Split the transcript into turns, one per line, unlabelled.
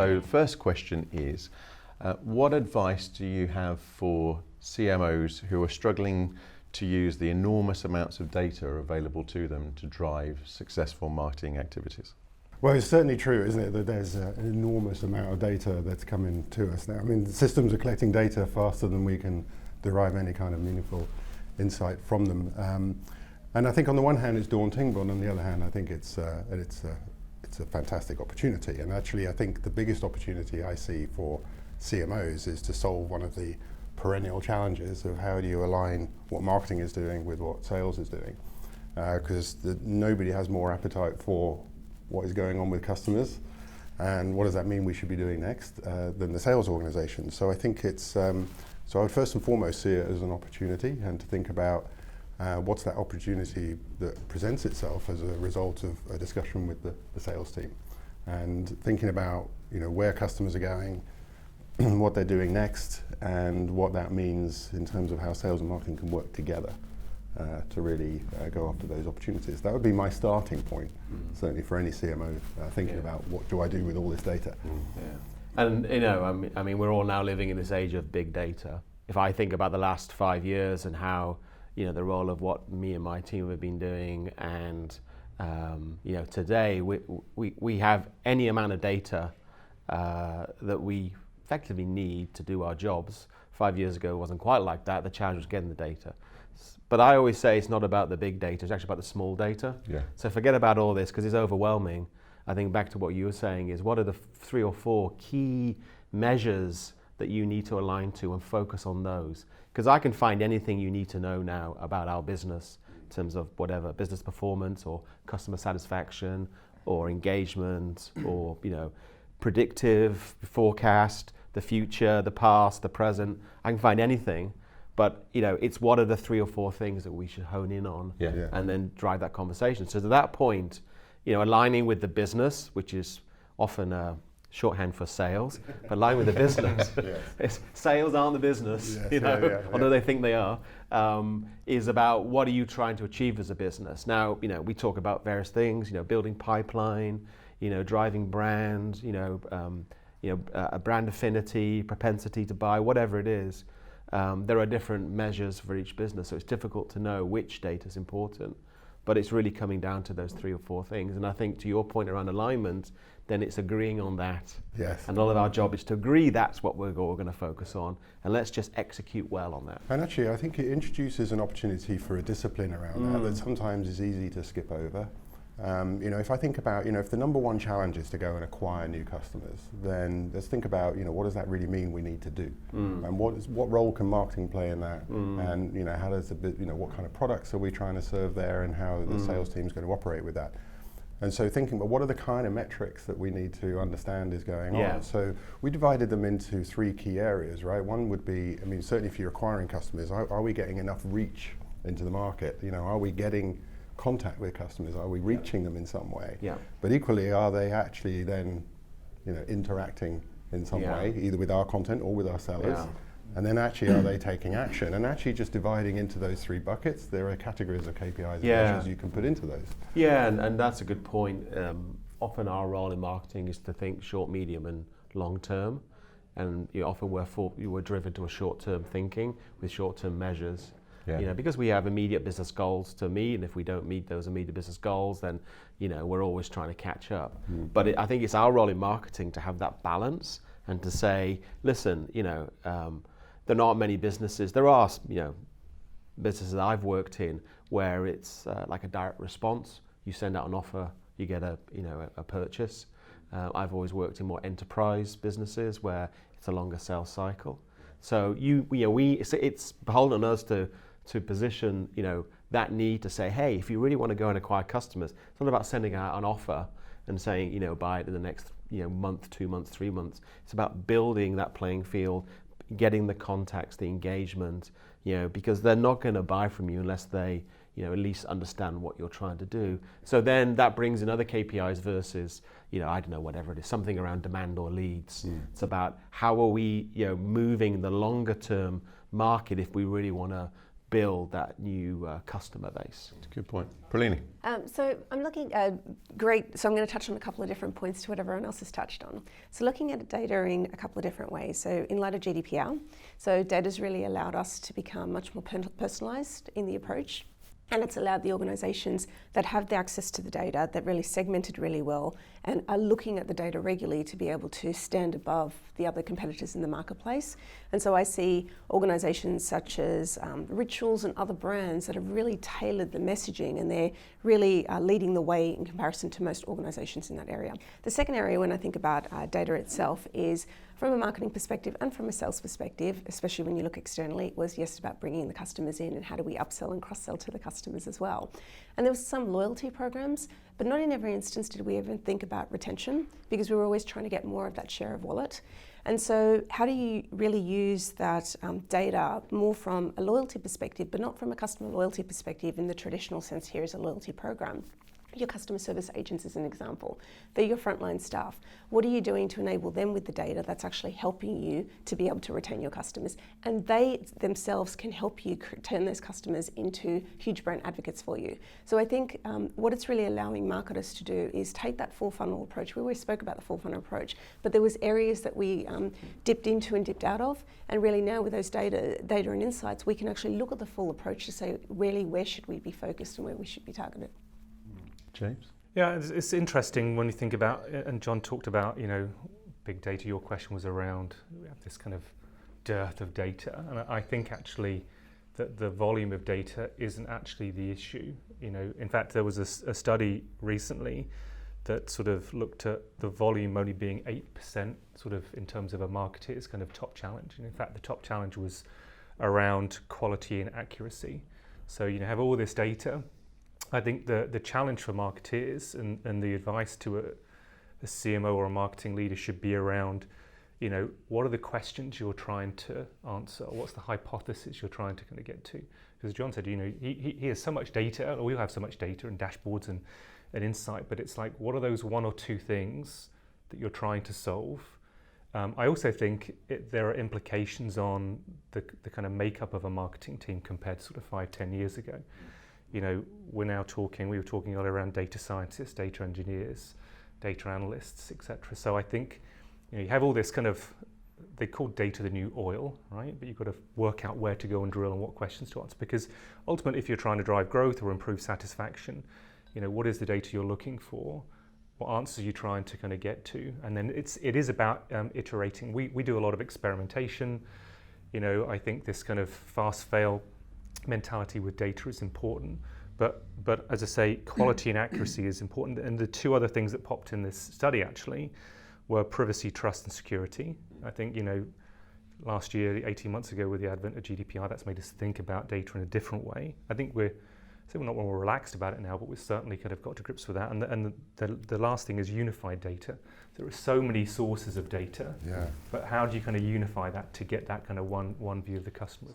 So first question is, what advice do you have for CMOs who are struggling to use the enormous amounts of data available to them to drive successful marketing activities?
Well, it's certainly true, isn't it, that there's an enormous amount of data that's coming to us now. I mean, the systems are collecting data faster than we can derive any kind of meaningful insight from them. And I think on the one hand it's daunting, but on the other hand I think it's a fantastic opportunity. And actually I think the biggest opportunity I see for CMOs is to solve one of the perennial challenges of how do you align what marketing is doing with what sales is doing. Because nobody has more appetite for what is going on with customers and what does that mean we should be doing next than the sales organization. So I think it's, so I would first and foremost see it as an opportunity and to think about what's that opportunity that presents itself as a result of a discussion with the sales team, and thinking about where customers are going, what they're doing next, and what that means in terms of how sales and marketing can work together to really go after those opportunities. That would be my starting point, certainly for any CMO thinking about what do I do with all this data.
And I mean, we're all now living in this age of big data. If I think about the last 5 years and how the role of what me and my team have been doing, and today we have any amount of data that we effectively need to do our jobs. 5 years ago it wasn't quite like that. The challenge was getting the data. But I always say it's not about the big data, it's actually about the small data. So forget about all this because it's overwhelming. I think back to what you were saying is, what are the 3 or 4 key measures that you need to align to and focus on those? Because I can find anything you need to know now about our business in terms of whatever, business performance or customer satisfaction or engagement or predictive, forecast, the future, the past, the present. I can find anything, but it's what are the 3 or 4 things that we should hone in on and then drive that conversation. So to that point, aligning with the business, which is often shorthand for sales, but aligning with the business. Sales aren't the business, although they think they are, is about what are you trying to achieve as a business. Now, we talk about various things, building pipeline, driving brand, a brand affinity, propensity to buy, whatever it is. There are different measures for each business, so it's difficult to know which data is important, but it's really coming down to those 3 or 4 things. And I think to your point around alignment, then it's agreeing on that. And all of our job is to agree that's what we're going to focus on, and let's just execute well on that.
And actually I think it introduces an opportunity for a discipline around that sometimes is easy to skip over. If I think about, if the number one challenge is to go and acquire new customers, then let's think about, what does that really mean we need to do? And what role can marketing play in that? And, how does what kind of products are we trying to serve there, and how the sales team is going to operate with that? And so thinking about what are the kind of metrics that we need to understand is going on. So we divided them into 3 key areas, right? One would be, certainly if you're acquiring customers, are we getting enough reach into the market? Are we getting contact with customers? Are we reaching them in some way? But equally, are they actually then interacting in some way, either with our content or with our sellers? And then actually, are they taking action? And actually just dividing into those 3 buckets, there are categories of KPIs and measures you can put into those.
And that's a good point. Often our role in marketing is to think short, medium and long term. And often we're driven to a short-term thinking with short-term measures. Because we have immediate business goals to meet, and if we don't meet those immediate business goals, then we're always trying to catch up. But I think it's our role in marketing to have that balance and to say, listen, there aren't many businesses. There are businesses I've worked in where it's like a direct response. You send out an offer, you get a purchase. I've always worked in more enterprise businesses where it's a longer sales cycle. So it's beholden on us to position that need to say, hey, if you really want to go and acquire customers, it's not about sending out an offer and saying buy it in the next month, 2 months, 3 months. It's about building that playing field, getting the contacts, the engagement, because they're not going to buy from you unless they at least understand what you're trying to do. So then that brings in other KPIs versus I don't know, whatever it is, something around demand or leads. It's about how are we moving the longer term market if we really want to build that new customer base.
That's a good point. Prelini.
So I'm looking at great. So I'm going to touch on a couple of different points to what everyone else has touched on. So looking at data in a couple of different ways. So in light of GDPR, so data's really allowed us to become much more personalised in the approach. And it's allowed the organisations that have the access to the data, that really segmented really well and are looking at the data regularly to be able to stand above the other competitors in the marketplace. And so I see organisations such as Rituals and other brands that have really tailored the messaging, and they're really leading the way in comparison to most organisations in that area. The second area when I think about data itself is from a marketing perspective and from a sales perspective, especially when you look externally, was yes about bringing the customers in and how do we upsell and cross-sell to the customers as well. And there was some loyalty programs, but not in every instance did we even think about retention, because we were always trying to get more of that share of wallet. And so how do you really use that data more from a loyalty perspective, but not from a customer loyalty perspective in the traditional sense here as a loyalty program? Your customer service agents is an example. They're your frontline staff. What are you doing to enable them with the data that's actually helping you to be able to retain your customers? And they themselves can help you turn those customers into huge brand advocates for you. So I think what it's really allowing marketers to do is take that full funnel approach. We always spoke about the full funnel approach, but there was areas that we dipped into and dipped out of. And really now with those data and insights, we can actually look at the full approach to say, really, where should we be focused and where we should be targeted?
James?
Yeah, it's interesting when you think about, and John talked about, big data. Your question was around, we have this kind of dearth of data. And I think actually that the volume of data isn't actually the issue. In fact, there was a study recently that sort of looked at the volume only being 8% sort of in terms of a marketeer's kind of top challenge. And in fact, the top challenge was around quality and accuracy. So you have all this data. I think the challenge for marketeers and the advice to a CMO or a marketing leader should be around, what are the questions you're trying to answer? Or what's the hypothesis you're trying to kind of get to? Because John said, he has so much data, or we have so much data and dashboards and insight, but it's like, what are those one or two things that you're trying to solve? I also think there are implications on the kind of makeup of a marketing team compared to sort of 5-10 years ago. We were talking earlier around data scientists, data engineers, data analysts, etc. So I think you have all this kind of, they call data the new oil, right? But you've got to work out where to go and drill and what questions to answer. Because ultimately, if you're trying to drive growth or improve satisfaction, what is the data you're looking for? What answers are you trying to kind of get to? And then it is about iterating. We do a lot of experimentation. I think this kind of fast fail mentality with data is important, but as I say, quality and accuracy is important. And the two other things that popped in this study actually were privacy, trust, and security. I think last year, 18 months ago, with the advent of GDPR, that's made us think about data in a different way. I think we're not more relaxed about it now, but we've certainly kind of got to grips with that. And the last thing is unified data. There are so many sources of data, but how do you kind of unify that to get that kind of one view of the customer?